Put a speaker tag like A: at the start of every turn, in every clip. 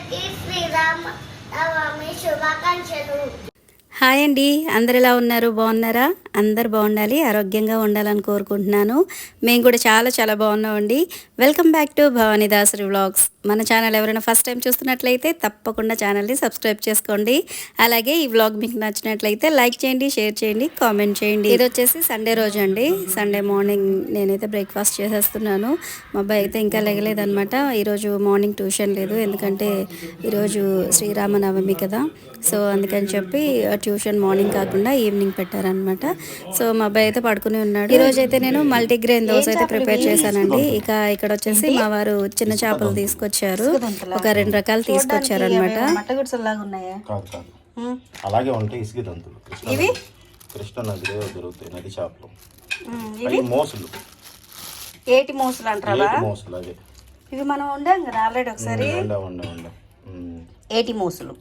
A: అందరికీ శ్రీరామ నవమి శుభాకాంక్షలు.
B: హాయ్ అండి, అందరు ఎలా ఉన్నారు? బాగున్నారా? అందరు బాగుండాలి, ఆరోగ్యంగా ఉండాలని కోరుకుంటున్నాను. మేము కూడా చాలా చాలా బాగున్నామండి. Welcome back to Bhavani Dasari vlogs. మన ఛానల్ ఎవరైనా ఫస్ట్ టైం చూస్తున్నట్లయితే తప్పకుండా ఛానల్ని సబ్స్క్రైబ్ చేసుకోండి. అలాగే ఈ వ్లాగ్ మీకు నచ్చినట్లయితే లైక్ చేయండి, షేర్ చేయండి, కామెంట్ చేయండి. ఇది వచ్చేసి సండే రోజు అండి. సండే మార్నింగ్ నేనైతే బ్రేక్ఫాస్ట్ చేసేస్తున్నాను. మా అబ్బాయి అయితే ఇంకా లెగలేదనమాట. ఈరోజు మార్నింగ్ ట్యూషన్ లేదు, ఎందుకంటే ఈరోజు శ్రీరామనవమి కదా. సో అందుకని చెప్పి ట్యూషన్ మార్నింగ్ కాకుండా ఈవినింగ్ పెట్టారనమాట. సో మా అబ్బాయి అయితే పడుకుని ఉన్నాడు. ఈ రోజు అయితే నేను మల్టీగ్రెయిన్ దోశ అయితే ప్రిపేర్ చేశానండి. ఇక ఇక్కడ వచ్చేసి మా వారు చిన్న చేపలు తీసుకొచ్చారు, ఒక 2 రకాలు తీసుకొచ్చారు అనమాట.
C: అలాగే ఉంటాయి ఇసుక దంతులు. ఇవి కృష్ణ నదిలో దొరుకుతాయి, నది చేపలు. ఇవి మోసులు.
B: ఏటి మోసులు అంటారా?
C: మోసులు అవి.
B: ఇవి మనం వండాం కదా ఆల్రెడీ ఒకసారి. ఏటి మోసులు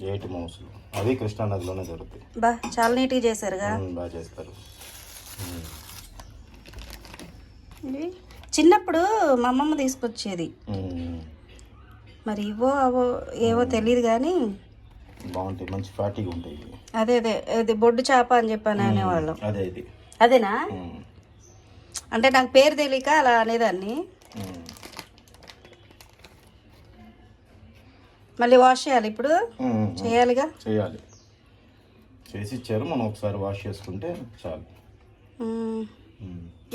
C: అవి కృష్ణా నదిలోనే దొరుకుతాయి.
B: బా చాలా నీట్గా చేశారుగా.
C: బాగా చేస్తారు.
B: చిన్నప్పుడు మా అమ్మమ్మ తీసుకొచ్చేది, మరి ఇవో అవో ఏవో తెలియదు కానీ
C: బాగుంటాయి, మంచి ఫ్యాటీగా ఉంటాయి.
B: అదే అది బొడ్డు చేప అని చెప్పాను అనేవాళ్ళం. అదేనా? అంటే నాకు పేరు తెలియక అలా అనేదాన్ని. మళ్ళీ వాష్ చేయాలి ఇప్పుడు. చేయాలిగా,
C: చేయాలి. చేసి ఇచ్చారు, మనం ఒకసారి వాష్ చేసుకుంటే చాలు.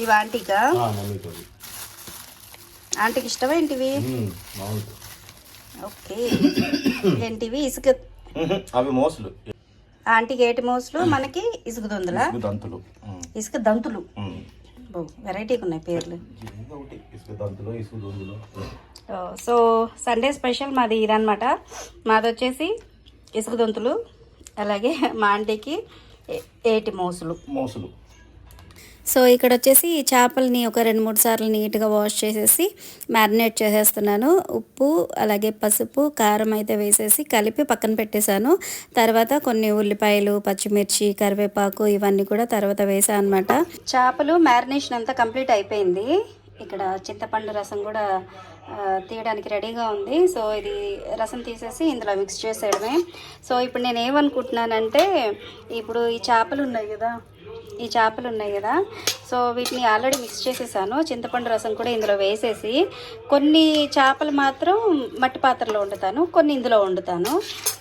B: ఇవి ఆంటీకా? ఆంటీకి ఇష్టమా ఏంటివి? ఓకే. ఏంటివి? ఇసుక
C: అవి మోసులు.
B: ఆంటీకి ఏటి మోసులు, మనకి ఇసుక దొందులా? ఇసుక దంతులు. వెరైటీగా ఉన్నాయి పేర్లు. సో సండే స్పెషల్ మాది ఇదనమాట. మాది వచ్చేసి ఇసుక దొంతులు, అలాగే మా ఆంటీకి ఏటి మోసులు. సో ఇక్కడ వచ్చేసి ఈ చేపల్ని ఒక 2-3 సార్లు నీట్గా వాష్ చేసేసి మ్యారినేట్ చేసేస్తున్నాను. ఉప్పు అలాగే పసుపు కారం అయితే వేసేసి కలిపి పక్కన పెట్టేశాను. తర్వాత కొన్ని ఉల్లిపాయలు, పచ్చిమిర్చి, కరివేపాకు ఇవన్నీ కూడా తర్వాత వేసాను అనమాట. చేపలు మ్యారినేషన్ అంతా కంప్లీట్ అయిపోయింది. ఇక్కడ చింతపండు రసం కూడా తీయడానికి రెడీగా ఉంది. సో ఇది రసం తీసేసి ఇందులో మిక్స్ చేసేయడమే. సో ఇప్పుడు నేను ఏమనుకుంటున్నానంటే, ఇప్పుడు ఈ చేపలు ఉన్నాయి కదా, సో వీటిని ఆల్రెడీ మిక్స్ చేసేసాను. చింతపండు రసం కూడా ఇందులో వేసేసి కొన్ని చేపలు మాత్రం మట్టి పాత్రలో వండుతాను, కొన్ని ఇందులో వండుతాను.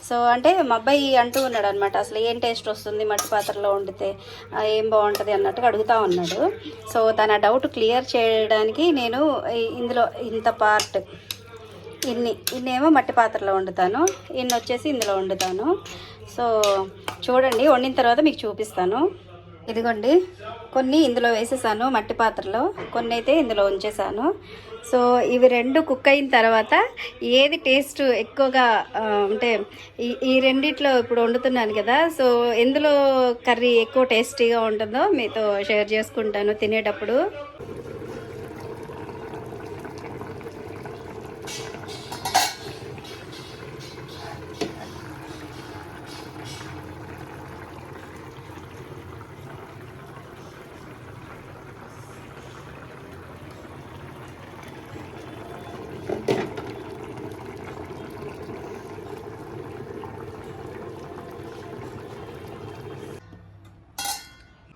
B: సో అంటే మా అబ్బాయి అంటూ ఉన్నాడు అనమాట, అసలు ఏం టేస్ట్ వస్తుంది మట్టి పాత్రలో వండితే, ఏం బాగుంటుంది అన్నట్టుగా అడుగుతూ ఉన్నాడు. సో తన డౌట్ క్లియర్ చేయడానికి నేను ఇందులో ఇంత పార్ట్ ఇన్నేమో మట్టి పాత్రలో వండుతాను, ఇన్ని వచ్చేసి ఇందులో వండుతాను. సో చూడండి, వండిన తర్వాత మీకు చూపిస్తాను. ఇదిగోండి, కొన్ని ఇందులో వేసేసాను మట్టి పాత్రలో, కొన్ని అయితే ఇందులో ఉంచేసాను. సో ఇవి 2 కుక్ అయిన తర్వాత ఏది టేస్ట్ ఎక్కువగా అంటే ఈ రెండిట్లో ఇప్పుడు వండుతున్నాను కదా, సో ఎందులో కర్రీ ఎక్కువ టేస్టీగా ఉంటుందో మీతో షేర్ చేసుకుంటాను తినేటప్పుడు.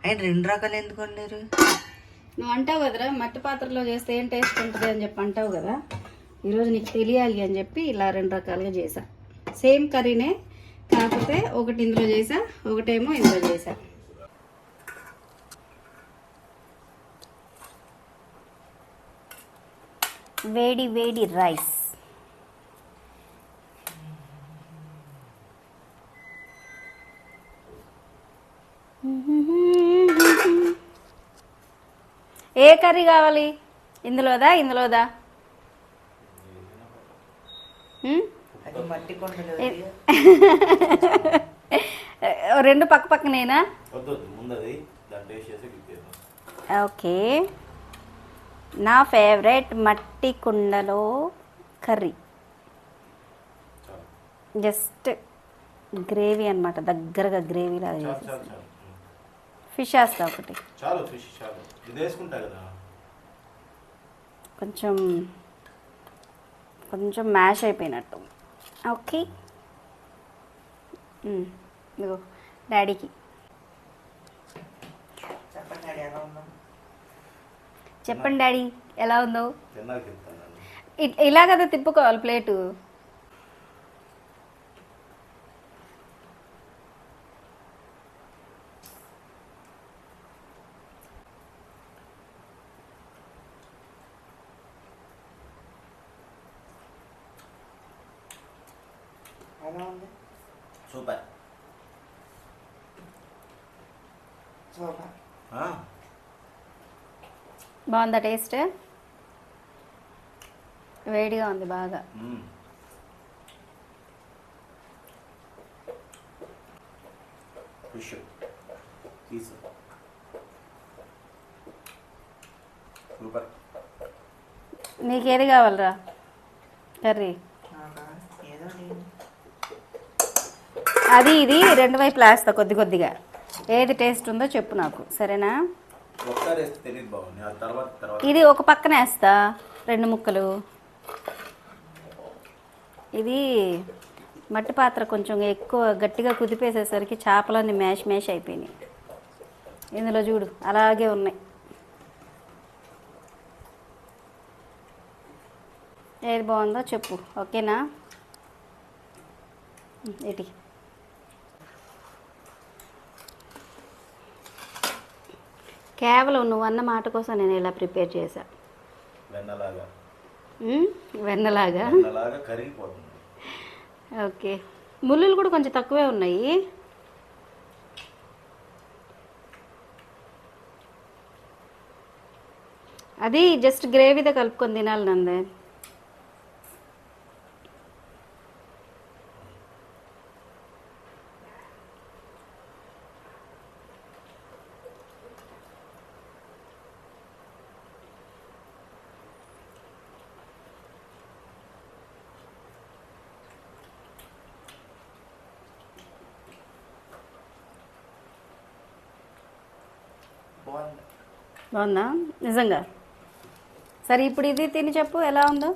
D: ఆయన 2 రకాలు ఎందుకు వండారు?
B: నువ్వు అంటావు కదరా మట్టి పాత్రలో చేస్తే ఏం టేస్ట్ ఉంటుంది అని చెప్పి అంటావు కదా, ఈరోజు నీకు తెలియాలి అని చెప్పి ఇలా 2 రకాలుగా చేసా. సేమ్ కర్రీనే, కాకపోతే ఒకటి ఇందులో చేసా, ఒకటేమో ఇందులో చేసా. వేడి వేడి రైస్. ఏ కర్రీ కావాలి? ఇందులోదా? 2 పక్క పక్కనేనా? ఓకే. నా ఫేవరెట్ మట్టి కుండలో కర్రీ, జస్ట్ గ్రేవీ అనమాట, దగ్గరగా గ్రేవీ లాగా చేసేసి ఫిష్ వేస్తా ఒకటి. కొంచెం మ్యాష్ అయిపోయినట్టు. ఓకే. ఇదిగో డాడీకి
D: చెప్పండి డాడీ ఎలా ఉందో.
B: చెప్పండి డాడీ ఎలా ఉందో.
C: తిన్నాక చెప్తానండి.
B: ఇలా కదా తిప్పుకోవాలి ప్లేటు.
D: ఎలా ఉంది?
C: సూపర్.
D: సూపర్.
B: బాగుందా టేస్ట్? వేడిగా ఉంది బాగా.
C: Fish piece super.
B: నీకేది కావాలరా కర్రీ?
D: ఏదో
B: అది ఇది రెండు వైపులా వేస్తా కొద్ది కొద్దిగా. ఏది టేస్ట్ ఉందో చెప్పు నాకు, సరేనా?
C: ఒకసారి వేస్తే తెలియదు బాగుంది, ఆ తర్వాత
B: ఇది ఒక పక్కన వేస్తా 2 ముక్కలు. ఇది మట్టి పాత్ర కొంచెం ఎక్కువ గట్టిగా కుదిపేసేసరికి చేపలన్నీ మ్యాష్ అయిపోయినాయి. ఇందులో చూడు అలాగే ఉన్నాయి. ఏది బాగుందో చెప్పు, ఓకేనా? ఇటీ కేవలం నువ్వు అన్న మాట కోసం నేను ఇలా ప్రిపేర్ చేశా. వెన్నలాగా
C: కరిగిపోతుంది.
B: ఓకే. ముళ్ళులు కూడా కొంచెం తక్కువే ఉన్నాయి. అది జస్ట్ గ్రేవీతో కలుపుకొని తినాలి నందే. బాగుందా నిజంగా? సరే ఇప్పుడు ఇది తిని చెప్పు ఎలా ఉందో.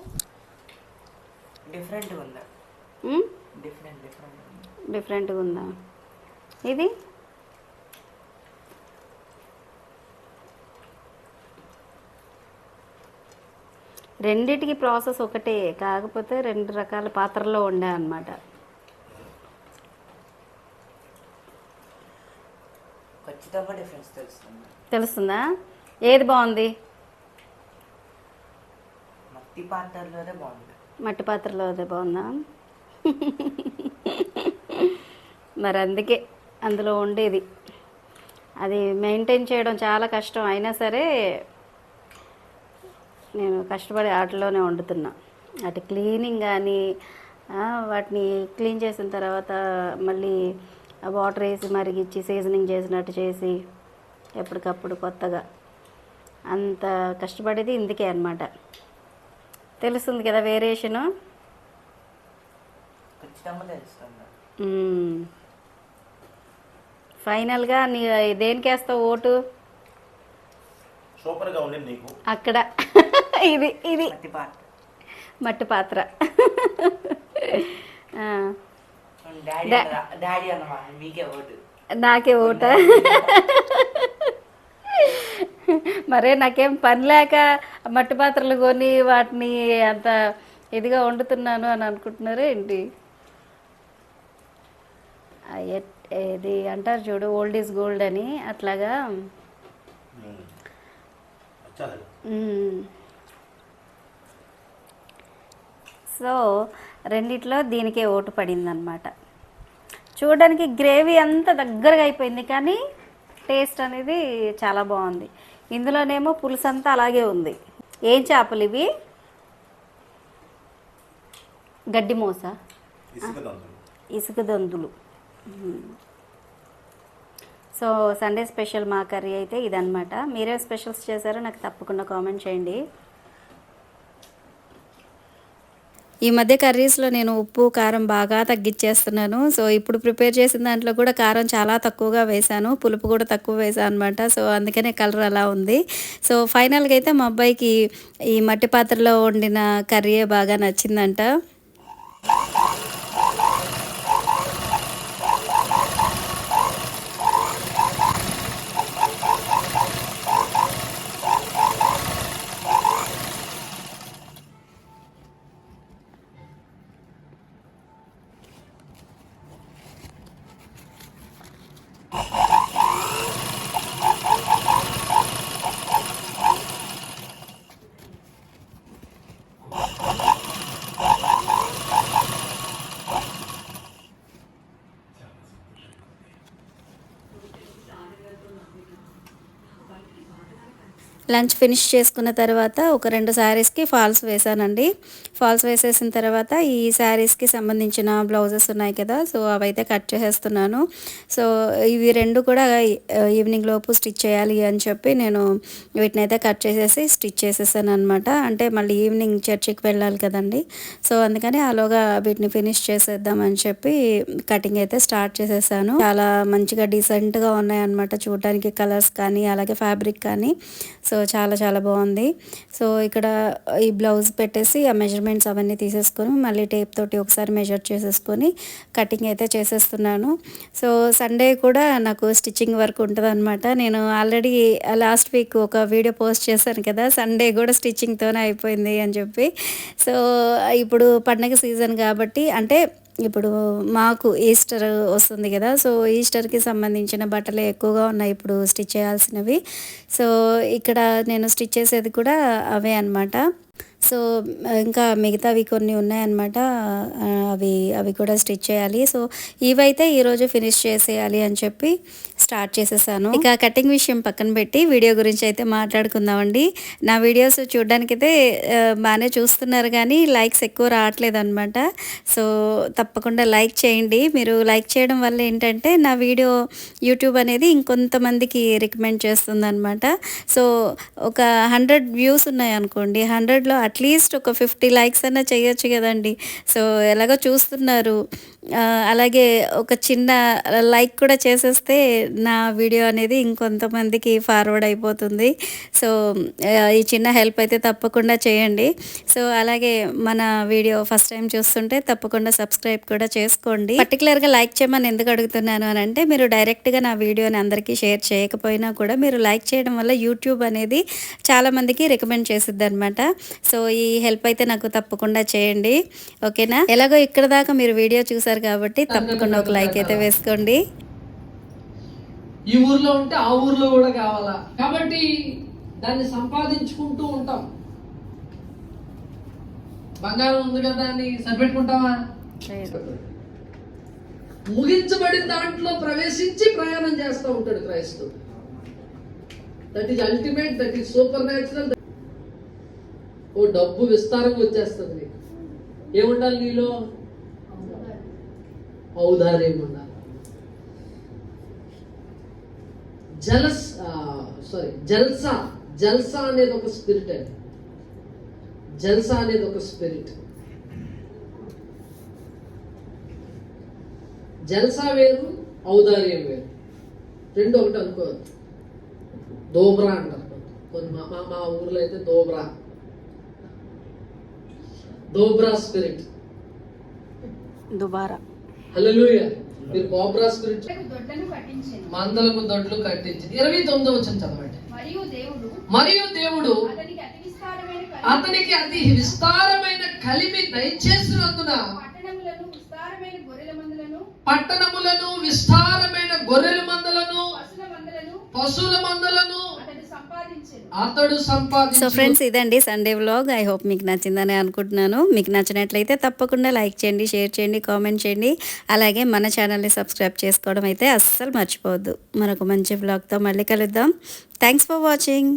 D: డిఫరెంట్గా ఉందా?
B: డిఫరెంట్గా ఉందా? ఇది రెండిటికి ప్రాసెస్ ఒకటే, కాకపోతే 2 రకాల పాత్రల్లో వండా అన్నమాట.
D: ఖచ్చితంగా డిఫరెన్స్
B: తెలుస్తుందా? ఏది బాగుంది?
D: మట్టి పాత్రలోనే బాగుంది.
B: మట్టి పాత్రలో అదే బాగుందా? మరి అందుకే అందులో ఉండేది. అది మెయింటైన్ చేయడం చాలా కష్టం, అయినా సరే నేను కష్టపడి వాటిలోనే వండుతున్నా. అటు క్లీనింగ్ కానీ, వాటిని క్లీన్ చేసిన తర్వాత మళ్ళీ వాటర్ వేసి మరిగించి సీజనింగ్ చేసినట్టు చేసి ఎప్పటికప్పుడు కొత్తగా అంత కష్టపడేది ఇందుకే అన్నమాట. తెలుస్తుంది కదా వేరియేషను. ఫైనల్గా నీ దేనికి వేస్తావు ఓటు?
C: సూపర్గా ఉంది నీకు
B: అక్కడ. ఇది ఇది మట్టి పాత్ర. నాకే ఓట. మరే నాకేం పని లేక మట్టి పాత్రలు కొని వాటిని అంత ఇదిగా వండుతున్నాను అని అనుకుంటున్నారా ఏంటి? ఇది అంటారు చూడు, ఓల్డ్ ఈజ్ గోల్డ్ అని, అట్లాగా. సో రెండిట్లో దీనికే ఓటు పడిందనమాట. చూడడానికి గ్రేవీ అంతా దగ్గరగా అయిపోయింది, కానీ టేస్ట్ అనేది చాలా బాగుంది. ఇందులోనేమో పులుసు అంతా అలాగే ఉంది. ఏం చేపలు ఇవి? గడ్డి మోస, ఇసుక దంతులు. సో సండే స్పెషల్ మా కర్రీ అయితే ఇదన్నమాట. మీరేం స్పెషల్స్ చేశారో నాకు తప్పకుండా కామెంట్ చేయండి. ఈ మధ్య కర్రీస్లో నేను ఉప్పు కారం బాగా తగ్గించేస్తున్నాను. సో ఇప్పుడు ప్రిపేర్ చేసిన దాంట్లో కూడా కారం చాలా తక్కువగా వేసాను, పులుపు కూడా తక్కువ వేసాను అనమాట. సో అందుకనే కలర్ అలా ఉంది. సో ఫైనల్గా అయితే మా అబ్బాయికి ఈ మట్టి పాత్రలో వండిన కర్రీయే బాగా నచ్చిందంట. లంచ్ ఫినిష్ చేసుకున్న తర్వాత ఒక 2 శారీస్కి ఫాల్స్ వేసానండి. ఫాల్స్ వేసేసిన తర్వాత ఈ శారీస్కి సంబంధించిన బ్లౌజెస్ ఉన్నాయి కదా, సో అవైతే కట్ చేసేస్తున్నాను. సో ఇవి 2 కూడా ఈవినింగ్ లోపు స్టిచ్ చేయాలి అని చెప్పి నేను వీటిని అయితే కట్ చేసేసి స్టిచ్ చేసేసాను అనమాట. అంటే మళ్ళీ ఈవినింగ్ చర్చికి వెళ్ళాలి కదండి, సో అందుకని ఆలోగా వీటిని ఫినిష్ చేసేద్దామని చెప్పి కటింగ్ అయితే స్టార్ట్ చేసేసాను. చాలా మంచిగా డీసెంట్గా ఉన్నాయన్నమాట చూడడానికి, కలర్స్ కానీ అలాగే ఫ్యాబ్రిక్ కానీ. సో చాలా బాగుంది. సో ఇక్కడ ఈ బ్లౌజ్ పెట్టేసి ఆ మెజర్మెంట్స్ అవన్నీ తీసేసుకొని మళ్ళీ టేప్ తోటి ఒకసారి మెజర్ చేసేసుకొని కటింగ్ అయితే చేసేస్తున్నాను. సో సండే కూడా నాకు స్టిచ్చింగ్ వర్క్ ఉంటుంది అనమాట. నేను ఆల్రెడీ లాస్ట్ వీక్ ఒక వీడియో పోస్ట్ చేశాను కదా, సండే కూడా స్టిచ్చింగ్తోనే అయిపోయింది అని చెప్పి. సో ఇప్పుడు పండగ సీజన్ కాబట్టి, అంటే ఇప్పుడు మాకు ఈస్టర్ వస్తుంది కదా, సో ఈస్టర్కి సంబంధించిన బట్టలు ఎక్కువగా ఉన్నాయి ఇప్పుడు స్టిచ్ చేయాల్సినవి. సో ఇక్కడ నేను స్టిచ్ చేసేది కూడా అవే అన్నమాట. సో ఇంకా మిగతావి కొన్ని ఉన్నాయన్నమాట, అవి కూడా స్టిచ్ చేయాలి. సో ఇవైతే ఈరోజు ఫినిష్ చేసేయాలి అని చెప్పి స్టార్ట్ చేసేసాను. ఇక కటింగ్ విషయం పక్కన పెట్టి వీడియో గురించి అయితే మాట్లాడుకుందామండి. నా వీడియోస్ చూడడానికైతే బాగానే చూస్తున్నారు కానీ లైక్స్ ఎక్కువ రావట్లేదు అనమాట. సో తప్పకుండా లైక్ చేయండి. మీరు లైక్ చేయడం వల్ల ఏంటంటే నా వీడియో యూట్యూబ్ అనేది ఇంకొంతమందికి రికమెండ్ చేస్తుంది అనమాట. సో ఒక 100 వ్యూస్ ఉన్నాయి అనుకోండి, 100లో అట్లీస్ట్ ఒక 50 లైక్స్ అన్నా చేయొచ్చు కదండి. సో ఎలాగో చూస్తున్నారు, అలాగే ఒక చిన్న లైక్ కూడా చేసేస్తే నా వీడియో అనేది ఇంకొంతమందికి ఫార్వర్డ్ అయిపోతుంది. సో ఈ చిన్న హెల్ప్ అయితే తప్పకుండా చేయండి. సో అలాగే మన వీడియో ఫస్ట్ టైం చూస్తుంటే తప్పకుండా సబ్స్క్రైబ్ కూడా చేసుకోండి. పర్టికులర్గా లైక్ చేయమని ఎందుకు అడుగుతున్నాను అని అంటే, మీరు డైరెక్ట్గా నా వీడియోని అందరికీ షేర్ చేయకపోయినా కూడా మీరు లైక్ చేయడం వల్ల యూట్యూబ్ అనేది చాలామందికి రికమెండ్ చేసిద్ది అనమాట. సో ఈ హెల్ప్ అయితే నాకు తప్పకుండా చేయండి, ఓకేనా. ఎలాగో ఇక్కడ దాకా మీరు వీడియో చూసారు కాబట్టి తప్పకుండా ఒక లైక్ అయితే వేసుకోండి.
E: ఈ ఊర్లో ఉంటే ఆ ఊర్లో కూడా కావాలా, కాబట్టి దాన్ని సంపాదించుకుంటూ ఉంటాం. బంగారం ఉంది కదా అని సరిపెట్టుకుంటావా? ముగించబడిన దాంట్లో ప్రవేశించి ప్రయాణం చేస్తూ ఉంటాడు క్రైస్తవుడు. That is ultimate, that is super natural. ఓ డబ్బు విస్తారంగా వచ్చేస్తుంది నీకు. ఏముండాలి నీలో? ఔదార్యం ఉండాలి. జల్సా అనేది ఒక స్పిరిట్ అండి. జల్సా అనేది ఒక స్పిరిట్. జల్సా వేరు, ఔదార్యం వేరు, రెండు ఒకటి అనుకోవద్దు. దోబ్రా అంటారు కొన్ని, మా ఊర్లో అయితే దోబ్రా స్పిరిట్.
B: దుబారా
E: హల్లెలూయా. మీరు కోబ్రా స్పిరిట్. మందలకు దొడ్లు కట్టించింది. 29వ వచనం చదవండి. మరియు దేవుడు అతనికి అతి విస్తారమైన కలిమి దయచేసినందున పట్టణములను విస్తారమైన గొర్రెల మందలను పశువుల మందలను అతడు సంపాదించాడు.
B: సో ఫ్రెండ్స్, ఇదండి సండే వ్లాగ్. ఐ హోప్ మీకు నచ్చిందని అనుకుంటున్నాను. మీకు నచ్చినట్లయితే తప్పకుండా లైక్ చేయండి, షేర్ చేయండి, కామెంట్ చేయండి. అలాగే మన ఛానల్ని సబ్స్క్రైబ్ చేసుకోవడం అయితే అస్సలు మర్చిపోవద్దు. మరొక మంచి వ్లాగ్తో మళ్ళీ కలుద్దాం. Thanks for watching.